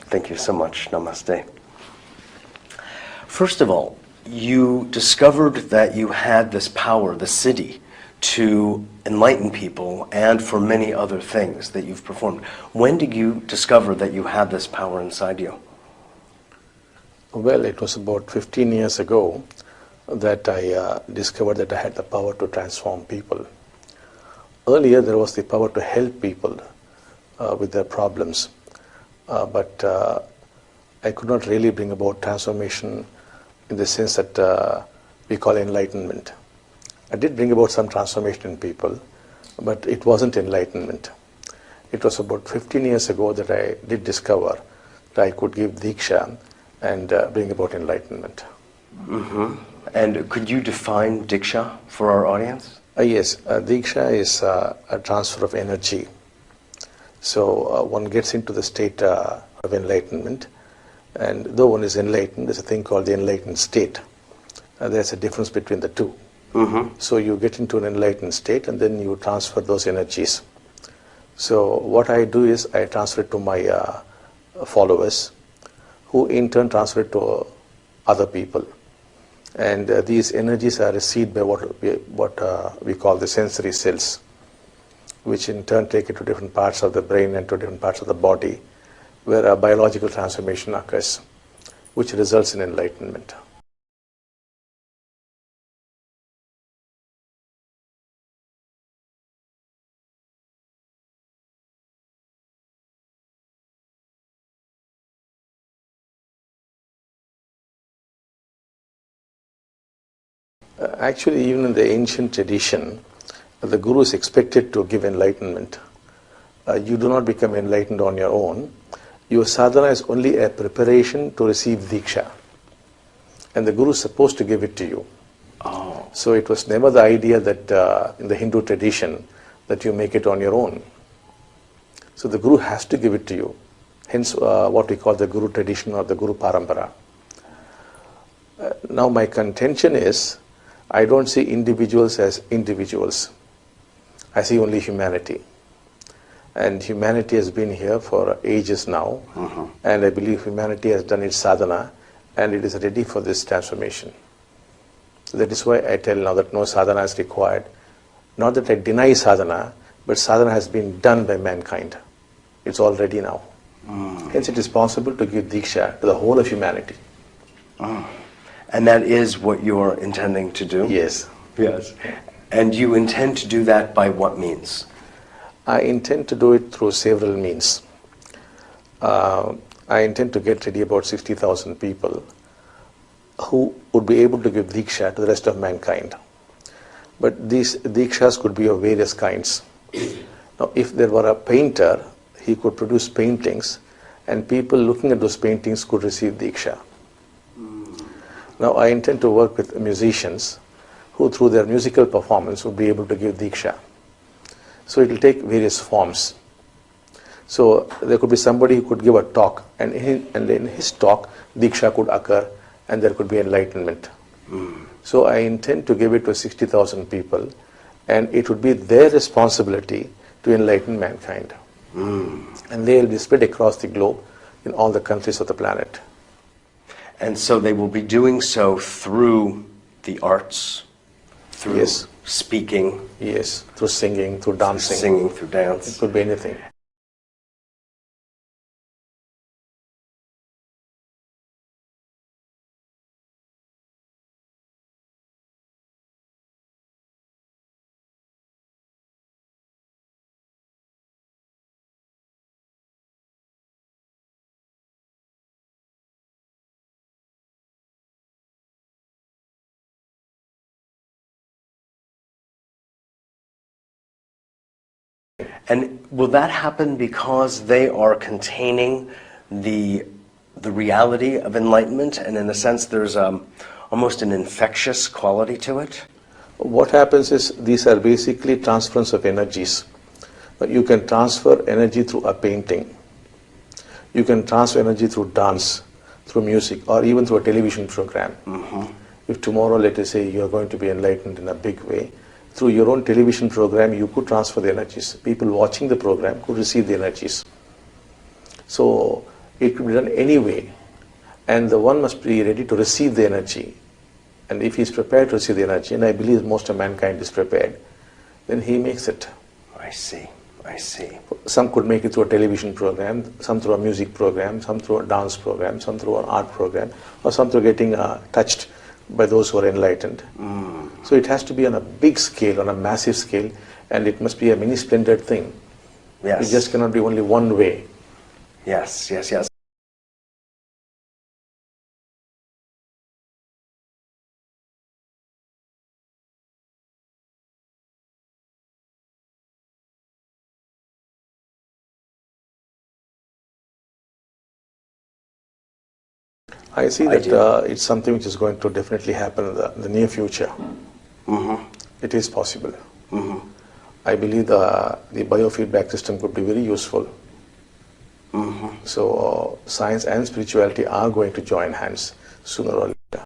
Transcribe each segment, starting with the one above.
Thank you so much. Namaste. First of all, you discovered that you had this power, the siddhi, to enlighten people and for many other things that you've performed. When did you discover that you had this power inside you? Well, it was about 15 years ago that I discovered that I had the power to transform people. Earlier, there was the power to help people with their problems, but I could not really bring about transformation in the sense that we call enlightenment. I did bring about some transformation in people, but it wasn't enlightenment. It was about 15 years ago that I did discover that I could give Diksha and bring about enlightenment. Mm-hmm. And could you define Diksha for our audience? Yes, Diksha is a transfer of energy. So one gets into the state of enlightenment, and though one is enlightened, there's a thing called the enlightened state. There's a difference between the two. Mm-hmm. So you get into an enlightened state and then you transfer those energies. So what I do is I transfer it to my followers, who in turn transfer it to other people. And these energies are received by what we call the sensory cells, which in turn take it to different parts of the brain and to different parts of the body, where a biological transformation occurs, which results in enlightenment. Actually, even in the ancient tradition, the guru is expected to give enlightenment. You do not become enlightened on your own. Your sadhana is only a preparation to receive Diksha. And the guru is supposed to give it to you. Oh. So it was never the idea that in the Hindu tradition that you make it on your own. So the guru has to give it to you. Hence what we call the guru tradition or the guru parampara. Now my contention is, I don't see individuals as individuals. I see only humanity. And humanity has been here for ages now. Mm-hmm. And I believe humanity has done its sadhana and it is ready for this transformation. So that is why I tell now that no sadhana is required. Not that I deny sadhana, but sadhana has been done by mankind. It's all ready now. Mm. Hence it is possible to give Diksha to the whole of humanity. Mm. And that is what you're intending to do? Yes. Yes. And you intend to do that by what means? I intend to do it through several means. I intend to get ready about 60,000 people who would be able to give Diksha to the rest of mankind. But these Dikshas could be of various kinds. Now, if there were a painter, he could produce paintings and people looking at those paintings could receive Diksha. Now I intend to work with musicians who through their musical performance would be able to give Diksha. So it will take various forms. So there could be somebody who could give a talk and in his talk Diksha could occur and there could be enlightenment. Mm. So I intend to give it to 60,000 people and it would be their responsibility to enlighten mankind. Mm. And they will be spread across the globe in all the countries of the planet. And so they will be doing so through the arts, through yes. speaking. Yes, through singing, through dancing. Singing, through dance. It could be anything. And will that happen because they are containing the reality of enlightenment, and in a sense there's almost an infectious quality to it? What happens is these are basically transference of energies. You can transfer energy through a painting. You can transfer energy through dance, through music, or even through a television program. Mm-hmm. If tomorrow, let us say, you are going to be enlightened in a big way, through your own television program, you could transfer the energies. People watching the program could receive the energies. So It could be done anyway, and the one must be ready to receive the energy. And if he is prepared to receive the energy, and I believe most of mankind is prepared, then he makes it. I see. I see. Some could make it through a television program, some through a music program, some through a dance program, some through an art program, or some through getting touched by those who are enlightened. So it has to be on a big scale, on a massive scale, and it must be a many splendid thing. Yes. It just cannot be only one way. Yes, yes, yes. I see that it's something which is going to definitely happen in the near future. It is possible. I believe the biofeedback system could be very useful. So science and spirituality are going to join hands sooner or later.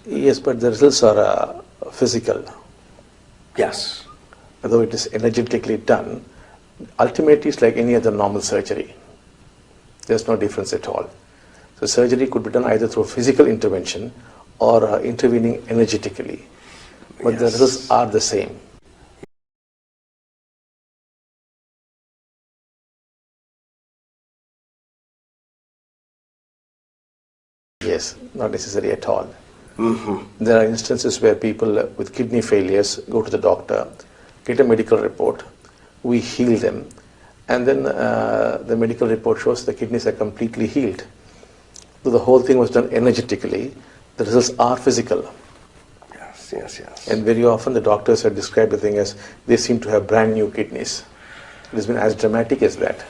Yes, but the results are physical. Yes. Although it is energetically done, ultimately it's like any other normal surgery. There's no difference at all. So surgery could be done either through physical intervention or intervening energetically. But the results are the same. Yes, not necessary at all. There are instances where people with kidney failures go to the doctor, get a medical report, we heal them, and then the medical report shows the kidneys are completely healed. So the whole thing was done energetically. The results are physical. Yes, yes, yes. And very often the doctors have described the thing as they seem to have brand new kidneys. It has been as dramatic as that.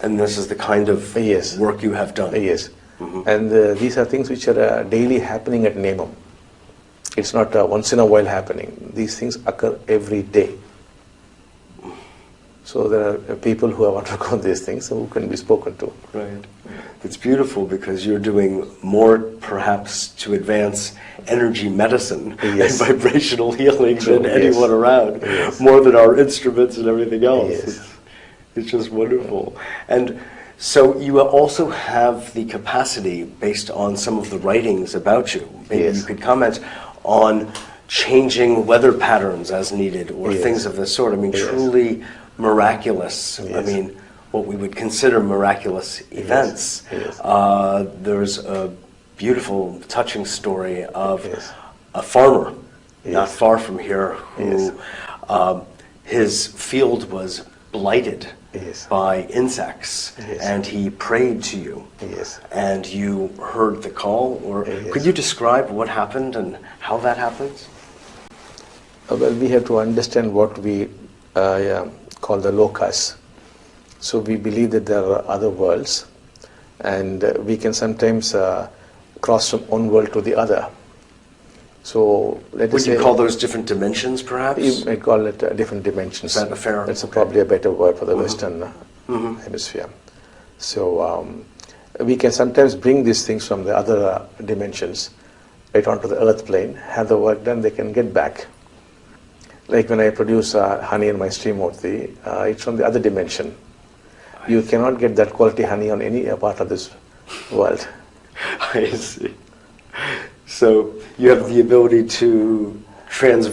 And this is the kind of Yes. work you have done. Yes. And these are things which are daily happening at Nemam. It's not once in a while happening. These things occur every day. So there are people who have undergone these things who can be spoken to. Right. It's beautiful because you're doing more perhaps to advance energy medicine Yes. and vibrational healing True, than yes. anyone around, Yes. more than our instruments and everything else. Yes. It's just wonderful. And so you also have the capacity, based on some of the writings about you, maybe Yes. you could comment on changing weather patterns as needed or Yes. things of this sort. I mean, Yes. truly miraculous. I Yes. mean, what we would consider miraculous events. Yes. There's a beautiful, touching story of Yes. a farmer not Yes. far from here who Yes. his field was blighted Yes. by insects, Yes. and he prayed to you. Yes. And you heard the call, or Yes. could you describe what happened and how that happens? Well, we have to understand what we call the lokas. So we believe that there are other worlds, and we can sometimes cross from one world to the other. So let us Would say you call those different dimensions, perhaps? you may call it different dimensions. Is that a fair- That's okay. probably a better word for the Western hemisphere. So we can sometimes bring these things from the other dimensions right onto the earth plane, have the work done, they can get back. Like when I produce honey in my Srimurti, it's from the other dimension. You cannot get that quality honey on any part of this world. I see. So you have the ability to Yes.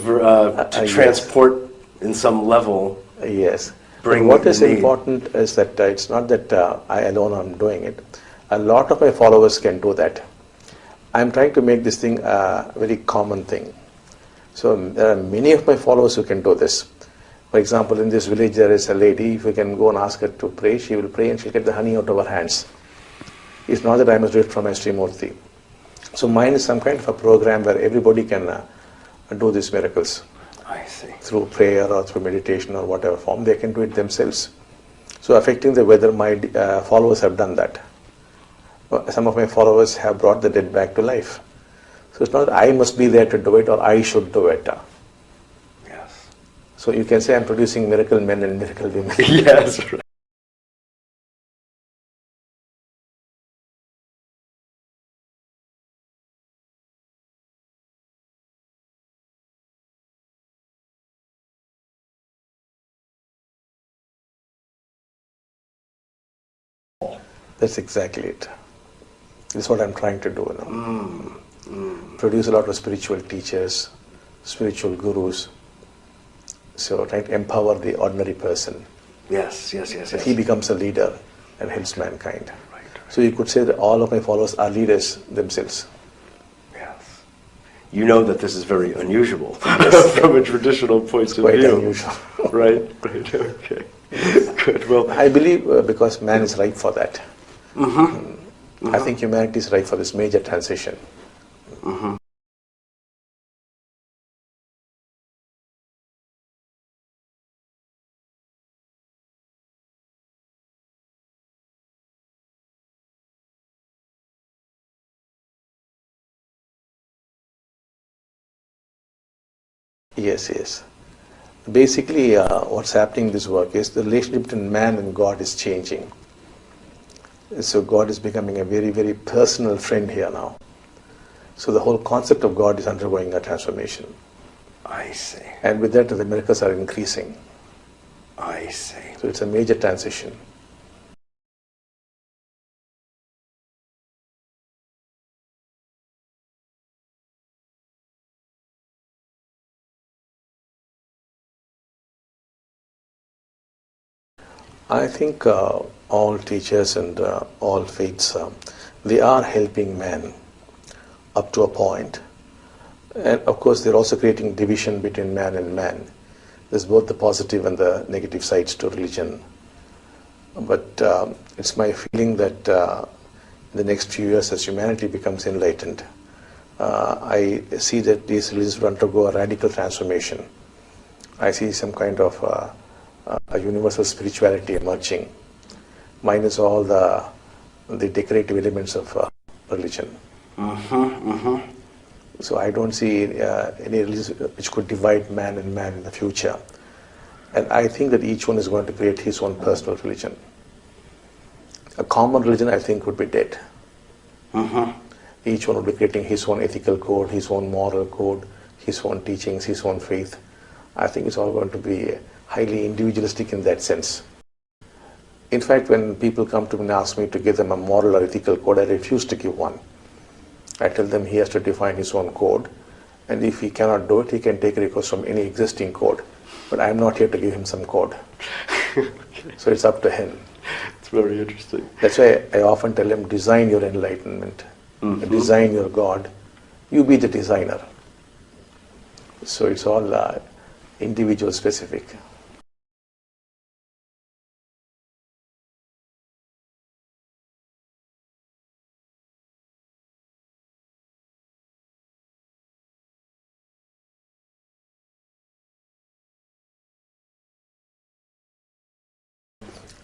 transport in some level. Yes. Bring But what what is you need. important is that it's not that I alone am doing it. A lot of my followers can do that. I'm trying to make this thing a very common thing. So there are many of my followers who can do this. For example, in this village there is a lady, if you can go and ask her to pray, she will pray and she'll get the honey out of her hands. It's not that I must do it from my Srimurti. So mine is some kind of a program where everybody can do these miracles. I see. Through prayer or through meditation or whatever form, they can do it themselves. So affecting the weather, my followers have done that. Some of my followers have brought the dead back to life. So it's not that I must be there to do it or I should do it. Yes. So you can say I'm producing miracle men and miracle women. Yes. Right. That's exactly it. This is what I'm trying to do. Produce a lot of spiritual teachers, spiritual gurus. So trying to empower the ordinary person. Yes. That he becomes a leader and helps mankind. Right. So you could say that all of my followers are leaders themselves. Yes. You know that this is very unusual from a traditional point of view. Quite unusual. Right. Okay. Good. Well, I believe because man is ripe for that. I think humanity is ripe for this major transition. Yes. Basically, what's happening in this work is the relationship between man and God is changing. So God is becoming a very, very personal friend here now. So the whole concept of God is undergoing a transformation. I see. And with that, the miracles are increasing. I see. So it's a major transition. I think all teachers and all faiths, they are helping man up to a point. And of course, they're also creating division between man and man. There's both the positive and the negative sides to religion. But it's my feeling that in the next few years, as humanity becomes enlightened, I see that these religions will undergo a radical transformation. I see some kind of a universal spirituality emerging, minus all the decorative elements of religion. So I don't see any religion which could divide man and man in the future. And I think that each one is going to create his own personal religion. A common religion, I think, would be dead. Each one would be creating his own ethical code, his own moral code, his own teachings, his own faith. I think it's all going to be highly individualistic in that sense. In fact, when people come to me and ask me to give them a moral or ethical code, I refuse to give one. I tell them he has to define his own code, and if he cannot do it, he can take a request from any existing code. But I'm not here to give him some code. Okay. So it's up to him. It's very interesting. That's why I often tell him, design your enlightenment, design your God. You be the designer. So it's all individual specific.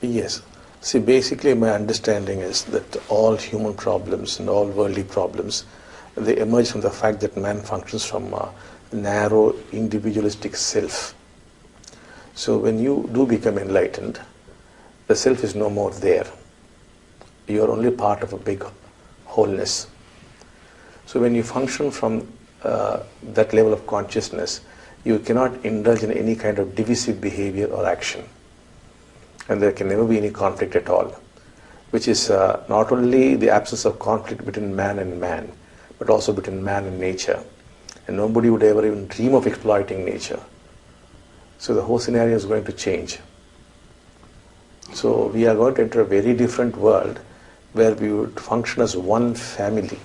Yes. See, basically my understanding is that all human problems and all worldly problems, they emerge from the fact that man functions from a narrow individualistic self. So when you do become enlightened, the self is no more there. You are only part of a big wholeness. So when you function from that level of consciousness, you cannot indulge in any kind of divisive behavior or action. And there can never be any conflict at all, which is not only the absence of conflict between man and man, but also between man and nature. And nobody would ever even dream of exploiting nature. So the whole scenario is going to change. So we are going to enter a very different world where we would function as one family.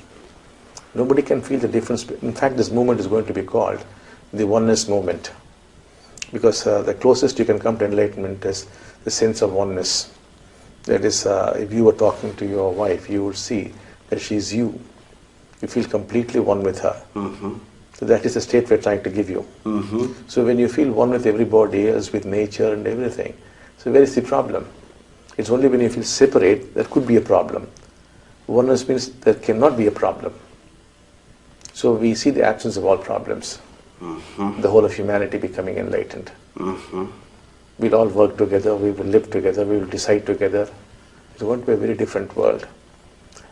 Nobody can feel the difference. In fact, this movement is going to be called the Oneness movement, because the closest you can come to enlightenment is the sense of oneness. That is, if you were talking to your wife, you would see that she is you. You feel completely one with her. So that is the state we're trying to give you. So when you feel one with everybody else, with nature and everything, so where is the problem? It's only when you feel separate that could be a problem. Oneness means there cannot be a problem. So we see the absence of all problems. The whole of humanity becoming enlightened. We'll all work together, we will live together, we will decide together. It's going to be a very different world.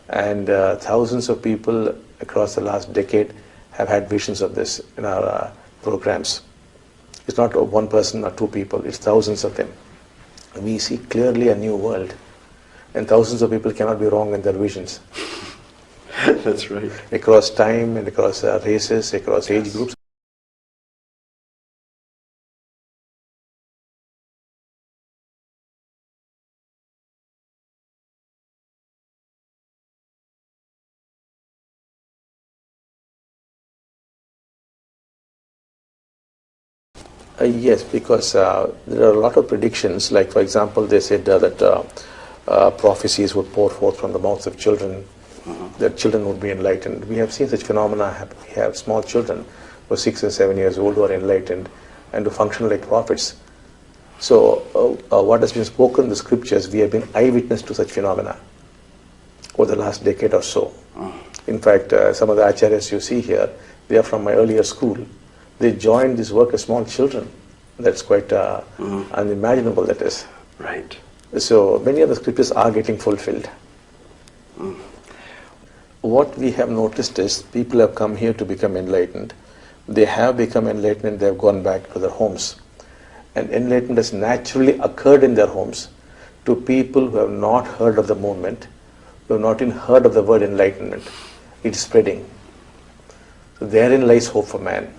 And thousands of people across the last decade have had visions of this in our programs. It's not one person or two people, it's thousands of them. And we see clearly a new world and thousands of people cannot be wrong in their visions. That's right. Across time and across races, across age groups. Yes, because there are a lot of predictions. Like, for example, they said that prophecies would pour forth from the mouths of children, that children would be enlightened. We have seen such phenomena. We have small children who are 6 and 7 years old who are enlightened and who function like prophets. So what has been spoken in the scriptures, we have been eyewitness to such phenomena over the last decade or so. In fact, some of the acharyas you see here, they are from my earlier school. They joined this work as small children. That's quite unimaginable, that is. Right. So many of the scriptures are getting fulfilled. What we have noticed is people have come here to become enlightened. They have become enlightened and they have gone back to their homes. And enlightenment has naturally occurred in their homes to people who have not heard of the movement, who have not even heard of the word enlightenment. It's spreading. So therein lies hope for man.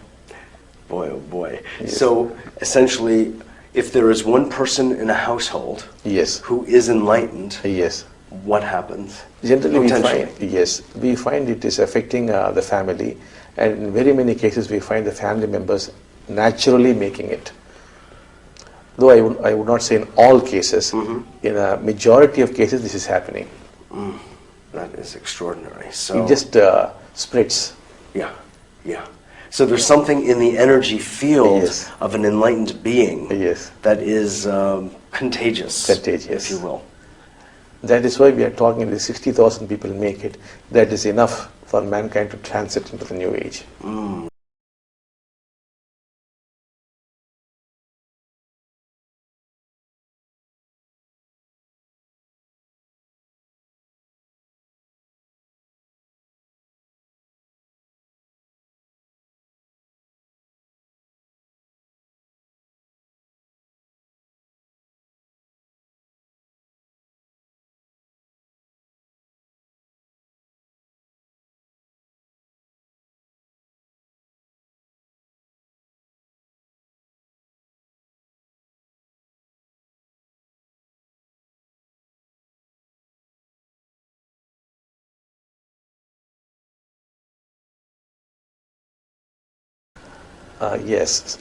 Boy, oh boy. Yes. So essentially, if there is one person in a household Yes. who is enlightened, Yes. what happens? Generally, Potentially. we find it is affecting the family, and in very many cases we find the family members naturally making it. Though I would not say in all cases, in a majority of cases this is happening. That is extraordinary. So It just spreads. yeah, yeah. So there's something in the energy field Yes. of an enlightened being Yes. that is contagious, Contagious. if you will. That is why we are talking if 60,000 people make it. That is enough for mankind to transit into the new age. Yes.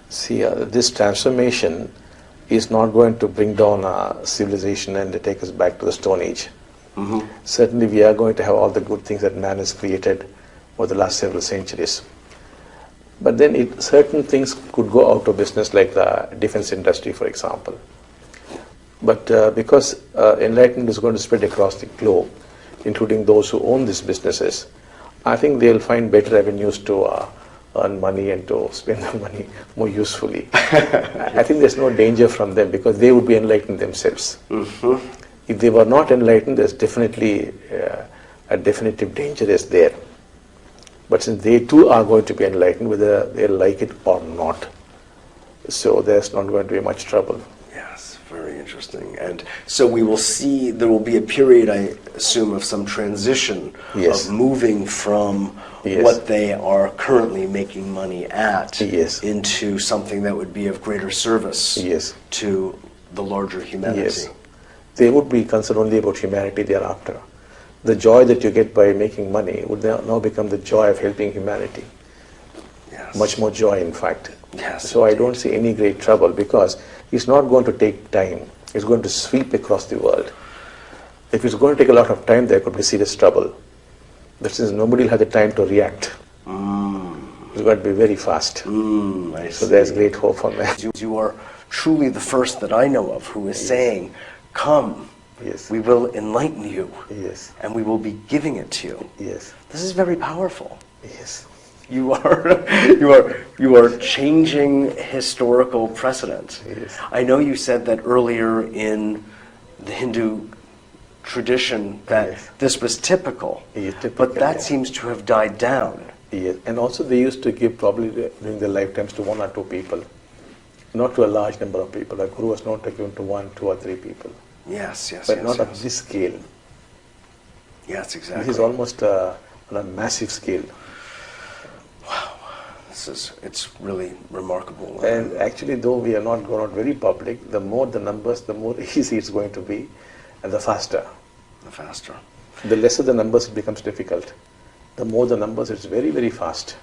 See, this transformation is not going to bring down civilization and take us back to the Stone Age. Certainly we are going to have all the good things that man has created over the last several centuries. But then certain things could go out of business, like the defense industry, for example. But because enlightenment is going to spread across the globe, including those who own these businesses, I think they'll find better avenues to earn money and to spend the money more usefully. I think there's no danger from them because they would be enlightened themselves. If they were not enlightened, there's definitely a definitive danger is there. But since they too are going to be enlightened, whether they like it or not, so there's not going to be much trouble. Yes, very interesting. And so we will see, there will be a period, I assume, of some transition Yes. of moving from Yes. what they are currently making money at Yes. into something that would be of greater service Yes. to the larger humanity. Yes. They would be concerned only about humanity thereafter. The joy that you get by making money would now become the joy of helping humanity. Yes. Much more joy, in fact. Yes, So I indeed. don't see any great trouble because it's not going to take time. It's going to sweep across the world. If it's going to take a lot of time, there could be serious trouble. But since nobody will have the time to react, it's going to be very fast. I So see. there's great hope for man. You are truly the first that I know of who is saying, come, Yes. we will enlighten you, Yes. and we will be giving it to you. Yes. This is very powerful. Yes. You are changing historical precedent. Yes. I know you said that earlier in the Hindu tradition that Yes. this was typical, Yeah, typical, but that yeah. seems to have died down. Yes. And also they used to give probably during their lifetimes to 1 or 2 people, not to a large number of people. A guru was not given to 1, 2 or 3 people. Yes, yes, but yes, not yes. at this scale. Yes, exactly. This is almost on a massive scale. It's really remarkable. And actually, though we are not gone out very public, the more the numbers, the more easy it's going to be, and the faster. The faster. The lesser the numbers, it becomes difficult. The more the numbers, it's very, very fast.